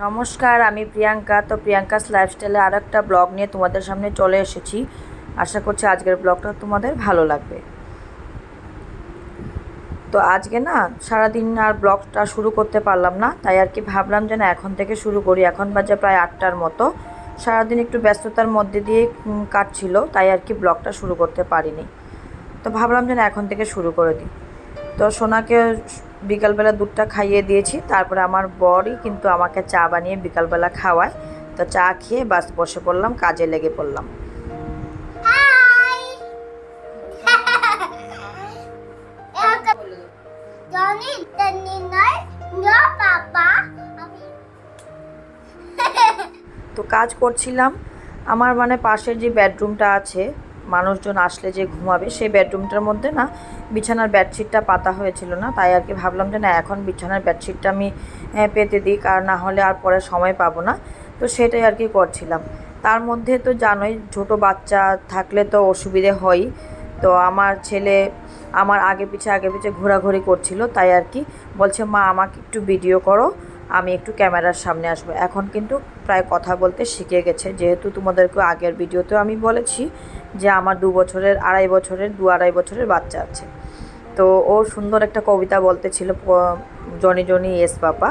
নমস্কার, আমি প্রিয়াঙ্কা। তো প্রিয়াঙ্কাস লাইফস্টাইলে আর একটা ব্লগ নিয়ে তোমাদের সামনে চলে এসেছি। আশা করছি আজকের ব্লগটা তোমাদের ভালো লাগবে। তো আজকে না সারাদিন আর ব্লগটা শুরু করতে পারলাম না, তাই আর কি ভাবলাম যে না এখন থেকে শুরু করি। এখন বাজে প্রায় 8টার মতো। সারাদিন একটু ব্যস্ততার মধ্যে দিয়ে কাটছিল, তাই আর কি ব্লগটা শুরু করতে পারিনি। তো ভাবলাম যে না এখন থেকে শুরু করে দিই। তো সোনাকে বিকালবেলা দুধটা খাইয়ে দিয়েছি, তারপরে আমার বরই কিন্তু আমাকে চা বানিয়ে বিকালবেলা খাওয়ায়। তো চা খেয়ে বাস বসে পড়লাম, কাজে লেগে পড়লাম। তো কাজ করছিলাম। আমার মানে পাশের যে বেডরুমটা আছে, মানুষজন আসলে যে ঘুমাবে, সেই বেডরুমটার মধ্যে না বিছানার বেডশিটটা পাতা হয়েছিল না, তাই আর কি ভাবলাম যে না এখন বিছানার বেডশিটটা আমি পেতে দিই, কারণ না হলে আর পরে সময় পাবো না। তো সেটাই আর কি করছিলাম। তার মধ্যে তো জানোই ছোটো বাচ্চা থাকলে তো অসুবিধে হয়ই। তো আমার ছেলে আমার আগে পিছে ঘোরাঘুরি করছিল, তাই আর কি বলছে মা আমাকে একটু ভিডিও করো, আমি একটু ক্যামেরার সামনে আসবো। এখন কিন্তু প্রায় কথা বলতে শিখে গেছে, যেহেতু তোমাদেরকে আগের ভিডিওতেও আমি বলেছি যে আমার 2 আড়াই বছরের বাচ্চা আছে। তো ও সুন্দর একটা কবিতা বলতেছিল, জনি জনি এস পাপা।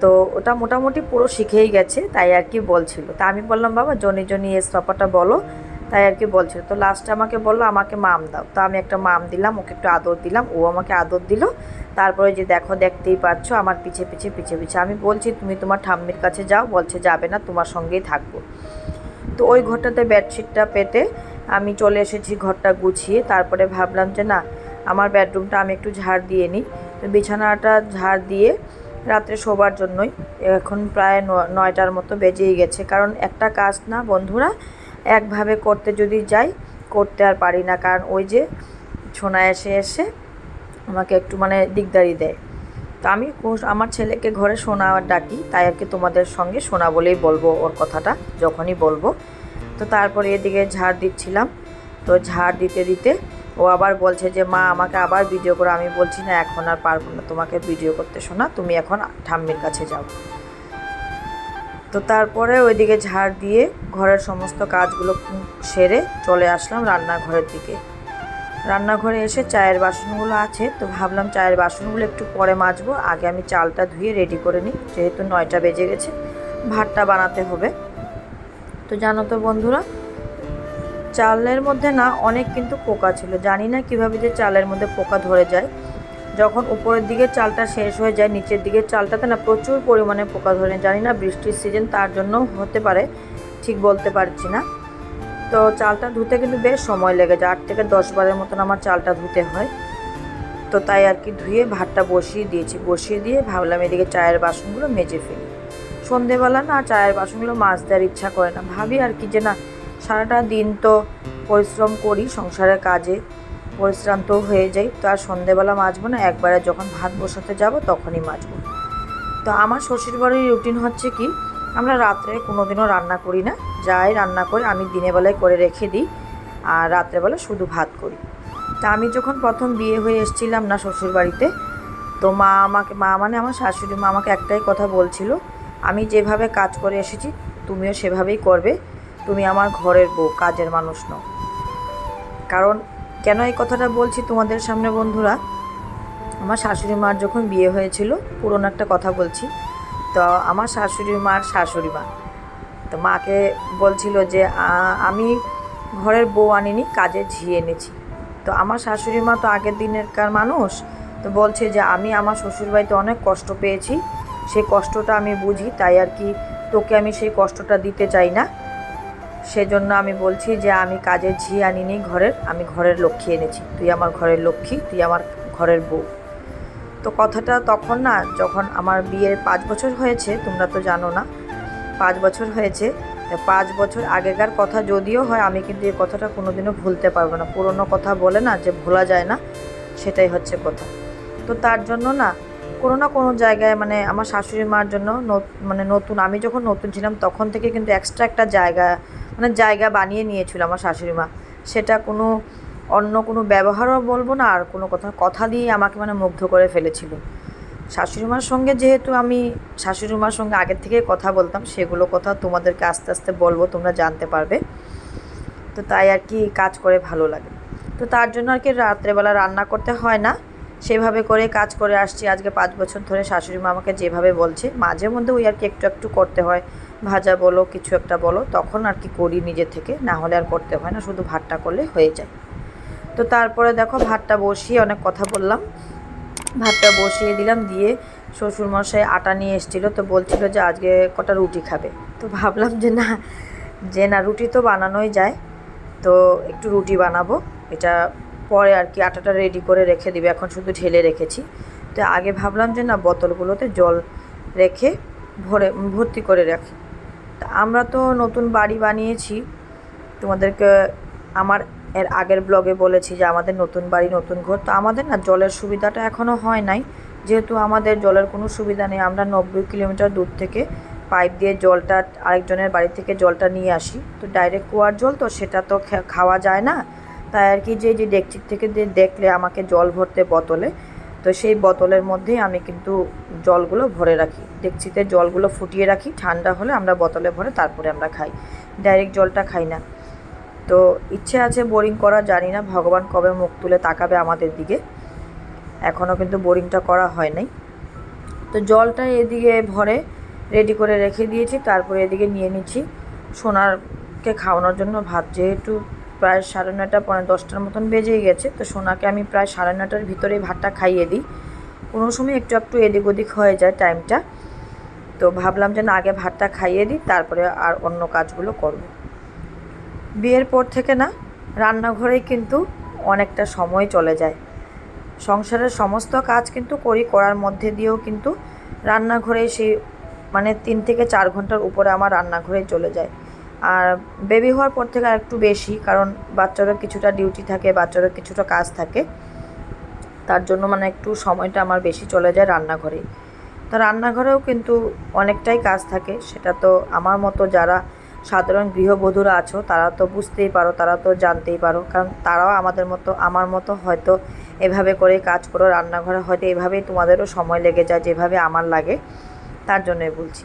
তো ওটা মোটামুটি পুরো শিখেই গেছে, তাই আর কি বলছিল। তা আমি বললাম বাবা জনি জনি এস পাপাটা বলো, তাই আর কি বলছিল। তো লাস্টে আমাকে বললো আমাকে মাম দাও। তো আমি একটা মাম দিলাম, ওকে একটু আদর দিলাম, ও আমাকে আদর দিল। তারপরে যে দেখো দেখতেই পাচ্ছ আমার পিছে আমি বলছি তুমি তোমার ঠাম্মির কাছে যাও, বলছে যাবে না, তোমার সঙ্গেই থাকবো। তো ওই ঘরটাতে বেডশিটটা পেতে আমি চলে এসেছি ঘরটা গুছিয়ে। তারপরে ভাবলাম যে না আমার বেডরুমটা আমি একটু ঝাড় দিয়ে নিই। তো বিছানাটা ঝাড় দিয়ে রাত্রে শোবার জন্যই এখন প্রায় 9টার মতো বেজেই গেছে। কারণ একটা কাজ না বন্ধুরা একভাবে করতে যদি যাই, করতে আর পারি না, কারণ ওই যে সোনা এসে এসে আমাকে একটু মানে দিকদারি দেয়। তো আমি আমার ছেলেকে ঘরে সোনা ডাকি, তাই আর কি তোমাদের সঙ্গে সোনা বলেই বলবো ওর কথাটা যখনই বলবো। তো তারপরে এদিকে ঝাড় দিচ্ছিলাম। তো ঝাড় দিতে দিতে ও আবার বলছে যে মা আমাকে আবার ভিডিও করো। আমি বলছি না এখন আর পারবো না তোমাকে ভিডিও করতে, শোনা তুমি এখন ঠাম্মির কাছে যাও। তো তারপরে ওইদিকে ঝাড় দিয়ে ঘরের সমস্ত কাজগুলো সেরে চলে আসলাম রান্নাঘরের দিকে। রান্নাঘরে এসে চায়ের বাসনগুলো আছে, তো ভাবলাম চায়ের বাসনগুলো একটু পরে মাজবো, আগে আমি চালটা ধুয়ে রেডি করে নিই, যেহেতু 9টা বেজে গেছে, ভাতটা বানাতে হবে। তো জানো তো বন্ধুরা চালের মধ্যে না অনেক কিন্তু পোকা ছিল, জানি না কিভাবে যে চালের মধ্যে পোকা ধরে যায়। যখন উপরের দিকে চালটা শেষ হয়ে যায়, নিচের দিকের চালটাতে না প্রচুর পরিমাণে পোকা ধরে। জানি না বৃষ্টির সিজন তার জন্য হতে পারে, ঠিক বলতে পারছি না। তো চালটা ধুতে কিন্তু বেশ সময় লেগে যায়, 8 থেকে 10 বারের মতন আমার চালটা ধুতে হয়। তো তাই আর কি ধুয়ে ভাতটা বসিয়ে দিয়েছি, বসিয়ে দিয়ে ভাবলাম এদিকে চায়ের বাসনগুলো মেজে ফেলি। সন্ধেবেলা না চায়ের বাসনগুলো মাছ দেওয়ার ইচ্ছা করে না, ভাবি আর কি যে না সারাটা দিন তো পরিশ্রম করি সংসারের কাজে, পরিশ্রাম তো হয়ে যাই, তো আর সন্ধেবেলা মাজবো না, একবারে যখন ভাত বসাতে যাব তখনই মাজবো। তো আমার শ্বশুরবাড়ির রুটিন হচ্ছে কি আমরা রাত্রে কোনো দিনও রান্না করি না, যাই রান্না করি আমি দিনের বেলায় করে রেখে দিই, আর রাত্রেবেলা শুধু ভাত করি। তা আমি যখন প্রথম বিয়ে হয়ে এসেছিলাম না শ্বশুরবাড়িতে, তো মা মানে আমার শাশুড়ি মা আমাকে একটাই কথা বলছিল, আমি যেভাবে কাজ করে এসেছি তুমিও সেভাবেই করবে, তুমি আমার ঘরের বউ, কাজের মানুষ নও। কারণ কেন এই কথাটা বলছি তোমাদের সামনে বন্ধুরা, আমার শাশুড়ি মার যখন বিয়ে হয়েছিল, পুরনো একটা কথা বলছি, তো আমার শাশুড়ি মার শাশুড়ি মা তো মাকে বলছিল যে আমি ঘরের বউ আনিনি, কাজে ঝি এনেছি। তো আমার শাশুড়ি মা তো আগের দিনেরকার মানুষ, তো বলছে যে আমি আমার শ্বশুরবাড়িতে অনেক কষ্ট পেয়েছি, সেই কষ্টটা আমি বুঝি, তাই আর কি তোকে আমি সেই কষ্টটা দিতে চাই না। সেজন্য আমি বলছি যে আমি কাজের ঝি আনিনি ঘরের, আমি ঘরের লক্ষ্মী এনেছি, তুই আমার ঘরের লক্ষ্মী, তুই আমার ঘরের বউ। তো কথাটা তখন না যখন আমার বিয়ের 5 বছর হয়েছে, তোমরা তো জানো না 5 বছর হয়েছে, 5 বছর আগেকার কথা যদিও হয়, আমি কিন্তু এই কথাটা কোনোদিনও ভুলতে পারবো না। পুরনো কথা বলে না যে ভোলা যায় না, সেটাই হচ্ছে কথা। তো তার জন্য না কোনো জায়গায় মানে আমার শাশুড়ি মার জন্য মানে নতুন, আমি যখন নতুন ছিলাম তখন থেকে কিন্তু এক্সট্রা একটা জায়গা বানিয়ে নিয়েছিল আমার শাশুড়ি মা। সেটা অন্য কোনো ব্যবহারও বলবো না, আর কোনো কথা দিয়ে আমাকে মানে মুগ্ধ করে ফেলেছিল। শাশুড়ি মার সঙ্গে যেহেতু আমি শাশুড়ি মার সঙ্গে আগের থেকেই কথা বলতাম, সেগুলো কথা তোমাদেরকে আস্তে আস্তে বলবো, তোমরা জানতে পারবে। তো তাই আর কি কাজ করে ভালো লাগে। তো তার জন্য আর কি রাত্রেবেলা রান্না করতে হয় না, সেভাবে করে কাজ করে আসছি আজকে 5 বছর ধরে। শাশুড়ি মা আমাকে যেভাবে বলছে, মাঝে মধ্যে ওই আর কি একটু একটু করতে হয়, ভাজা বলো কিছু একটা বলো, তখন আর কি করি নিজে থেকে, না হলে আর করতে হয় না, শুধু ভাতটা করলে হয়ে যায়। তো তারপরে দেখো ভাতটা বসিয়ে, অনেক কথা বললাম, ভাতটা বসিয়ে দিলাম, দিয়ে শ্বশুরমশাই আটা নিয়ে এসেছিলো, তো বলছিল যে আজকে কটা রুটি খাবে। তো ভাবলাম যে না রুটি তো বানানোই যায়, তো একটু রুটি বানাবো, এটা পরে আর কি আটাটা রেডি করে রেখে দিবে, এখন শুধু ঢেলে রেখেছি। তো আগে ভাবলাম যে না বোতলগুলোতে জল রেখে ভর্তি করে রাখি। তা আমরা তো নতুন বাড়ি বানিয়েছি, তোমাদেরকে আমার এর আগের ব্লগে বলেছি যে আমাদের নতুন বাড়ি নতুন ঘর, তো আমাদের না জলের সুবিধাটা এখনও হয় নাই। যেহেতু আমাদের জলের কোনো সুবিধা নেই, আমরা 90 কিলোমিটার দূর থেকে পাইপ দিয়ে জলটা, আরেকজনের বাড়ি থেকে জলটা নিয়ে আসি, তো ডাইরেক্ট কুয়ার জল, তো সেটা তো খাওয়া যায় না। তাই আর কি যে ডেকচির থেকে দেখলে আমাকে জল ভরতে বোতলে, তো সেই বোতলের মধ্যেই আমি কিন্তু জলগুলো ভরে রাখি, ডেকচিতে জলগুলো ফুটিয়ে রাখি, ঠান্ডা হলে আমরা বোতলে ভরে তারপরে আমরা খাই, ডাইরেক্ট জলটা খাই না। তো ইচ্ছে আছে বোরিং করা, জানি না ভগবান কবে মুখ তুলে তাকাবে আমাদের দিকে, এখনও কিন্তু বোরিংটা করা হয় নাই। তো জলটা এদিকে ভরে রেডি করে রেখে দিয়েছি, তারপরে এদিকে নিয়ে নিচ্ছি সোনারকে খাওয়ানোর জন্য ভাত। যেহেতু প্রায় 9:30 পৌনে 10টার মতন বেজেই গেছে, তো সোনাকে আমি প্রায় 9:30টার ভিতরেই ভাতটা খাইয়ে দিই, কোনো সময় একটু একটু এদিক ওদিক হয়ে যায় টাইমটা। তো ভাবলাম যে না আগে ভাতটা খাইয়ে দিই, তারপরে আর অন্য কাজগুলো করব। বিয়ের পর থেকে না রান্নাঘরেই কিন্তু অনেকটা সময় চলে যায়, সংসারের সমস্ত কাজ কিন্তু করার মধ্যে দিয়েও কিন্তু রান্নাঘরে সেই মানে 3 থেকে 4 ঘন্টার উপরে আমার রান্নাঘরেই চলে যায়। আর বেবি হওয়ার পর থেকে আর একটু বেশি, কারণ বাচ্চারও কিছুটা ডিউটি থাকে, বাচ্চারও কিছুটা কাজ থাকে, তার জন্য মানে একটু সময়টা আমার বেশি চলে যায় রান্নাঘরেই। তো রান্নাঘরেও কিন্তু অনেকটাই কাজ থাকে, সেটা তো আমার মতো যারা সাধারণ গৃহবধূরা আছো তারা তো বুঝতেই পারো, তারা তো জানতেই পারো, কারণ তারাও আমাদের মতো আমার মতো হয়তো এভাবে করে কাজ করো রান্নাঘরে, হয়তো এভাবেই তোমাদেরও সময় লেগে যায় যেভাবে আমার লাগে, তার জন্যই বলছি।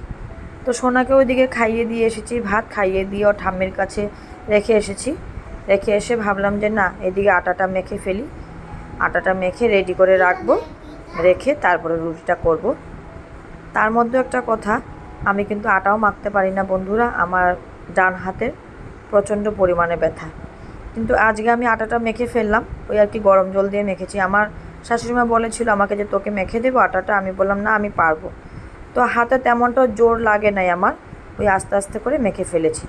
তো সোনাকে ওইদিকে খাইয়ে দিয়ে এসেছি, ভাত খাইয়ে দিয়ে ও ঠাম্মির কাছে রেখে এসেছি, রেখে এসে ভাবলাম যে না এদিকে আটাটা মেখে ফেলি, আটাটা মেখে রেডি করে রাখবো, রেখে তারপরে রুটিটা করব। তার মধ্যে একটা কথা, আমি কিন্তু আটাও মাখতে পারি না বন্ধুরা, আমার ডান হাতের প্রচণ্ড পরিমাণে ব্যথা। কিন্তু আজকে আমি আটাটা মেখে ফেললাম, ওই আর কি গরম জল দিয়ে মেখেছি। আমার শাশুড়িমা বলেছিল আমাকে যে তোকে মেখে দেবো আটাটা, আমি বললাম না আমি পারবো। তো হাতে তেমনটা জোর লাগে নাই আমার, ওই আস্তে আস্তে করে মেখে ফেলেছি।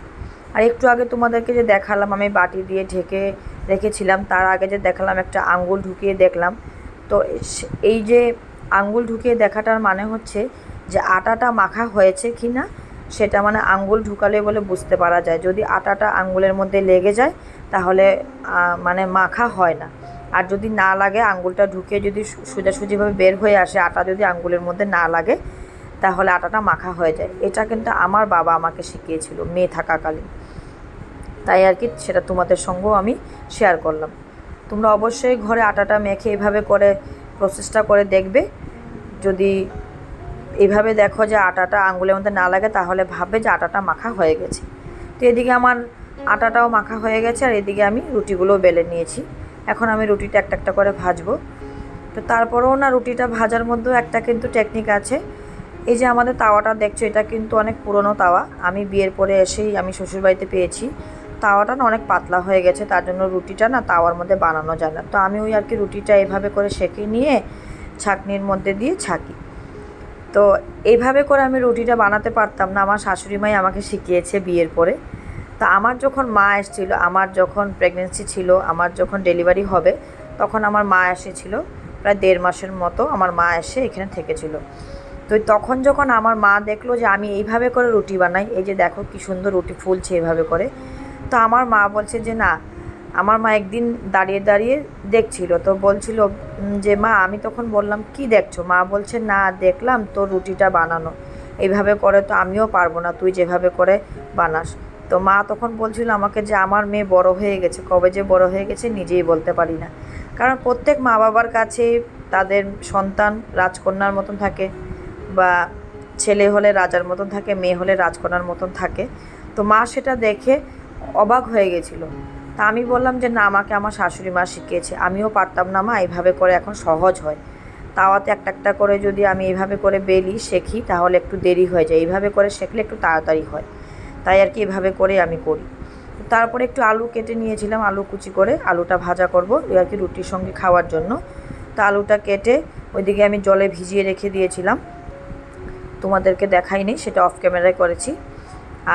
আর একটু আগে তোমাদেরকে যে দেখালাম আমি বাটি দিয়ে ঢেকে রেখেছিলাম, তার আগে যে দেখালাম একটা আঙ্গুল ঢুকিয়ে দেখলাম, তো এই যে আঙ্গুল ঢুকিয়ে দেখাটার মানে হচ্ছে যে আটাটা মাখা হয়েছে কি না সেটা মানে আঙ্গুল ঢুকালে বলে বুঝতে পারা যায়। যদি আটাটা আঙ্গুলের মধ্যে লেগে যায় তাহলে মানে মাখা হয় না, আর যদি না লাগে আঙ্গুলটা ঢুকিয়ে যদি সোজাসুজিভাবে বের হয়ে আসে, আটা যদি আঙ্গুলের মধ্যে না লাগে তাহলে আটাটা মাখা হয়ে যায়। এটা কিন্তু আমার বাবা আমাকে শিখিয়েছিল মেয়ে থাকাকালীন, তাই আর কি সেটা তোমাদের সঙ্গেও আমি শেয়ার করলাম। তোমরা অবশ্যই ঘরে আটাটা মেখে এভাবে করে প্রসেসটা করে দেখবে, যদি এইভাবে দেখো যে আটাটা আঙ্গুলের মধ্যে না লাগে তাহলে ভাববে যে আটাটা মাখা হয়ে গেছে। তো এদিকে আমার আটাটাও মাখা হয়ে গেছে, আর এদিকে আমি রুটিগুলোও বেলে নিয়েছি, এখন আমি রুটিটা একটা একটা করে ভাজবো। তো তারপরেও না রুটিটা ভাজার মধ্যেও একটা কিন্তু টেকনিক আছে। এই যে আমাদের তাওয়াটা দেখছো, এটা কিন্তু অনেক পুরনো তাওয়া, আমি বিয়ের পরে এসেই আমি শ্বশুরবাড়িতে পেয়েছি। তাওয়াটা না অনেক পাতলা হয়ে গেছে, তার জন্য রুটিটা না তাওয়ার মধ্যে বানানো যায় না। তো আমি ওই আর কি রুটিটা এভাবে করে সেঁকে নিয়ে ছাঁকনির মধ্যে দিয়ে ছাঁকি। তো এইভাবে করে আমি রুটিটা বানাতে পারতাম না, আমার শাশুড়ি মাই আমাকে শিখিয়েছে বিয়ের পরে। তা আমার যখন মা এসেছিল, আমার যখন প্রেগনেন্সি ছিল, আমার যখন ডেলিভারি হবে, তখন আমার মা এসেছিল, প্রায় 1.5 মাসের মতো আমার মা এসে এখানে থেকেছিল। তো তখন যখন আমার মা দেখলো যে আমি এইভাবে করে রুটি বানাই, এই যে দেখো কি সুন্দর রুটি ফুলছে এইভাবে করে, তো আমার মা বলছে যে না, আমার মা একদিন দাঁড়িয়ে দাঁড়িয়ে দেখছিল, তো বলছিল যে মা, আমি তখন বললাম কি দেখছো? মা বলছে না দেখলাম তোর রুটিটা বানানো এইভাবে করে, তো আমিও পারবো না তুই যেভাবে করে বানাস। তো মা তখন বলছিল আমাকে যে আমার মেয়ে বড় হয়ে গেছে, কবে যে বড় হয়ে গেছে নিজেই বলতে পারি না। কারণ প্রত্যেক মা বাবার কাছে তাদের সন্তান রাজকন্যার মতন থাকে, বা ছেলে হলে রাজার মতন থাকে, মেয়ে হলে রাজকন্যার মতন থাকে। তো মা সেটা দেখে অবাক হয়ে গেছিলো। তা আমি বললাম যে না, আমাকে আমার শাশুড়ি মা শিখিয়েছে, আমিও পারতাম না মা, এইভাবে করে এখন সহজ হয়। তাওয়াতে একটা একটা করে যদি আমি এইভাবে করে বেলি শেখি তাহলে একটু দেরি হয়ে যায়, এইভাবে করে শেখলে একটু তাড়াতাড়ি হয়, তাই আর কি এভাবে করে আমি করি। তারপরে একটু আলু কেটে নিয়েছিলাম, আলু কুচি করে আলুটা ভাজা করব আর কি রুটির সঙ্গে খাওয়ার জন্য। তা আলুটা কেটে ওইদিকে আমি জলে ভিজিয়ে রেখে দিয়েছিলাম, তোমাদেরকে দেখাইনি, সেটা অফ ক্যামেরায় করেছি।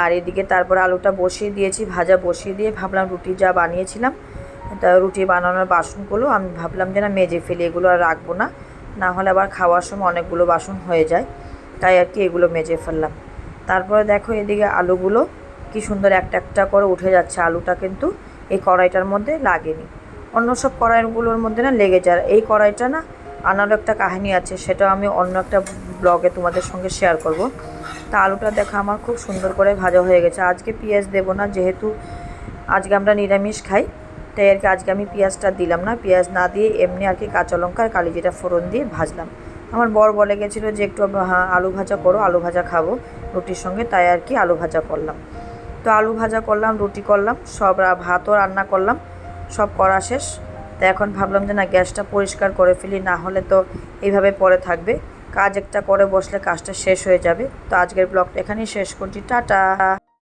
আর এদিকে তারপর আলুটা বসিয়ে দিয়েছি, ভাজা বসিয়ে দিয়ে ভাবলাম রুটি যা বানিয়েছিলাম, তা রুটি বানানোর বাসনগুলো আমি ভাবলাম যে না মেজে ফেলি, এগুলো আর রাখবো না, না হলে আবার খাওয়ার সময় অনেকগুলো বাসন হয়ে যায়, তাই আর কি এগুলো মেজে ফেললাম। তারপরে দেখো এদিকে আলুগুলো কি সুন্দর একটা একটা করে উঠে যাচ্ছে, আলুটা কিন্তু এই কড়াইটার মধ্যে লাগেনি, অন্য সব কড়াইগুলোর মধ্যে না লেগে যায়। এই কড়াইটা না আনারও একটা কাহিনী আছে, সেটা আমি অন্য একটা ব্লগে তোমাদের সঙ্গে শেয়ার করব। তা আলুটা দেখো আমার খুব সুন্দর করে ভাজা হয়ে গেছে। আজকে পেঁয়াজ দেবো না, যেহেতু আজকে আমরা নিরামিষ খাই, তাই আর কি আজকে আমি পেঁয়াজটা দিলাম না, পেঁয়াজ না দিয়ে এমনি আর কি কাঁচা লঙ্কা আর কালিজিরা ফোড়ন দিয়ে ভাজলাম। আমার বর বলে গেছিলো যে একটু হ্যাঁ আলু ভাজা করো, আলু ভাজা খাবো রুটির সঙ্গে, তাই আর কি আলু ভাজা করলাম। তো আলু ভাজা করলাম, রুটি করলাম, সব ভাতও রান্না করলাম, সব করা শেষ। তো এখন ভাবলাম যে না গ্যাসটা পরিষ্কার করে ফেলি, না হলে তো এইভাবে পড়ে থাকবে, কাজ একটা করে বসলে কাজটা শেষ হয়ে যাবে। তো আজকের ব্লগটা এখানেই শেষ করছি, টাটা।